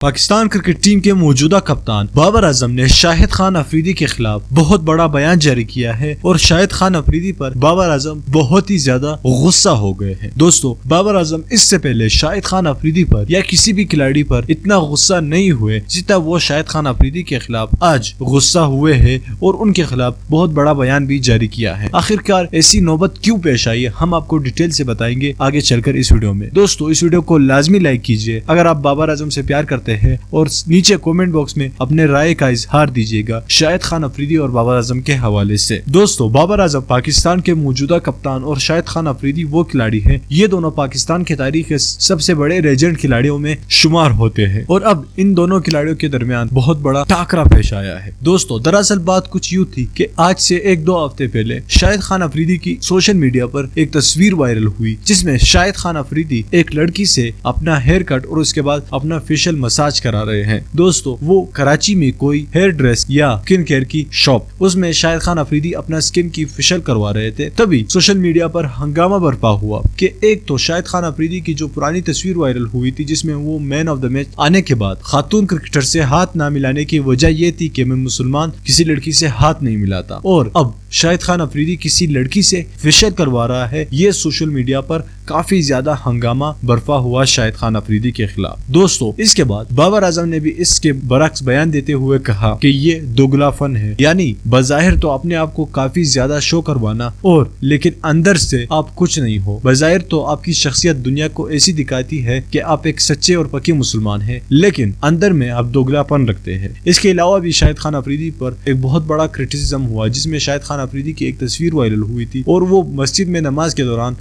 Pakistan cricket team کے موجودہ کپتان بابر اعظم نے شاہد خان افریدی کے خلاف بہت بڑا بیان جاری کیا ہے اور شاہد خان افریدی پر بابر اعظم بہت ہی زیادہ غصہ ہو گئے ہیں۔ دوستو، بابر اعظم اس سے پہلے شاہد خان افریدی پر یا کسی بھی کھلاڑی پر اتنا غصہ نہیں ہوئے جتنا وہ شاہد خان افریدی کے خلاف آج غصہ ہوئے ہیں اور ان کے خلاف بہت بڑا بیان بھی جاری کیا ہے۔ آخرکار ایسی نوبت کیوں پیش آئی ہے، ہم آپ کو ڈیٹیل سے بتائیں گے آگے چل کر اس ویڈیو میں۔ دوستو، اس ویڈیو کو لازمی لائک کیجیے اگر آپ بابر اعظم سے پیار کرتے ہیں اور نیچے کومنٹ باکس میں اپنے رائے کا اظہار دیجیے گا شاہد خان افریدی اور بابر اعظم کے حوالے سے۔ دوستو، بابر اعظم پاکستان کے موجودہ کپتان اور شاہد خان افریدی وہ کھلاڑی ہیں، یہ دونوں پاکستان کی تاریخ کے سب سے بڑے لیجنڈ کھلاڑیوں میں شمار ہوتے ہیں اور اب ان دونوں کھلاڑیوں کے درمیان بہت بڑا ٹاکرا پیش آیا ہے۔ دوستو، دراصل بات کچھ یوں تھی کہ آج سے 1-2 ہفتے پہلے شاہد خان افریدی کی سوشل میڈیا پر ایک تصویر وائرل ہوئی جس میں شاہد خان افریدی ایک لڑکی سے اپنا ہیئر کٹ اور اس کے بعد اپنا فیشل مساج کرا رہے ہیں۔ دوستو، وہ کراچی میں کوئی ہیئر ڈریس یا سکن کیئر کی شاپ، اس میں شاہد خان افریدی اپنا سکن کی فیشل کروا رہے تھے۔ تبھی سوشل میڈیا پر ہنگامہ برپا ہوا کہ ایک تو شاہد خان افریدی کی جو پرانی تصویر وائرل ہوئی تھی جس میں وہ مین آف دا میچ آنے کے بعد خاتون کرکٹر سے ہاتھ نہ ملانے کی وجہ یہ تھی کہ میں مسلمان کسی لڑکی سے ہاتھ نہیں ملاتا، اور اب شاہد خان افریدی کسی لڑکی سے فیشل کروا رہا ہے۔ یہ سوشل میڈیا پر کافی زیادہ ہنگامہ برپا ہوا شاہد خان افریدی کے خلاف۔ دوستو، اس کے بعد بابر اعظم نے بھی اس کے برعکس بیان دیتے ہوئے کہا کہ یہ دوگلا فن ہے، یعنی بظاہر تو اپنے آپ کو کافی زیادہ شو کروانا اور لیکن اندر سے آپ کچھ نہیں ہو۔ بظاہر تو آپ کی شخصیت دنیا کو ایسی دکھاتی ہے کہ آپ ایک سچے اور پکے مسلمان ہیں، لیکن اندر میں آپ دوگلا پن رکھتے ہیں۔ اس کے علاوہ بھی شاہد خان افریدی پر ایک بہت بڑا کرٹیسزم ہوا جس میں شاہد خان افریدی کی ایک تصویر وائرل ہوئی تھی اور وہ مسجد میں نماز کے دوران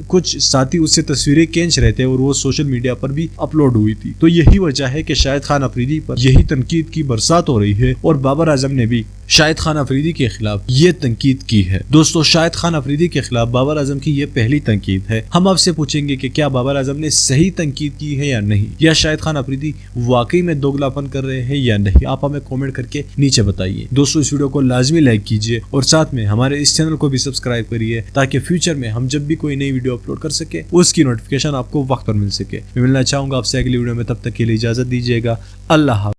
کچھ ساتھی اس سے تصویریں کھینچ رہے تھے اور وہ سوشل میڈیا پر بھی اپلوڈ ہوئی تھی۔ تو یہی وجہ ہے کہ شاہد خان افریدی پر یہی تنقید کی برسات ہو رہی ہے اور بابر اعظم نے بھی شاہد خان افریدی کے خلاف یہ تنقید کی ہے۔ دوستو، شاہد خان افریدی کے خلاف بابر اعظم کی یہ پہلی تنقید ہے۔ ہم آپ سے پوچھیں گے کہ کیا بابر اعظم نے صحیح تنقید کی ہے یا نہیں، یا شاہد خان افریدی واقعی میں دوگلا پن کر رہے ہیں یا نہیں، آپ ہمیں کامنٹ کر کے نیچے بتائیے۔ دوستو، اس ویڈیو کو لازمی لائک کیجیے اور ساتھ میں ہمارے اس چینل کو بھی سبسکرائب کریے تاکہ فیوچر میں ہم جب بھی کوئی نئی ویڈیو اپلوڈ کر سکے اس کی نوٹیفیکیشن آپ کو وقت پر مل سکے۔ میں ملنا چاہوں گا آپ سے اگلی ویڈیو میں، تب تک کے لیے اجازت دیجیے گا۔ اللہ حافظ۔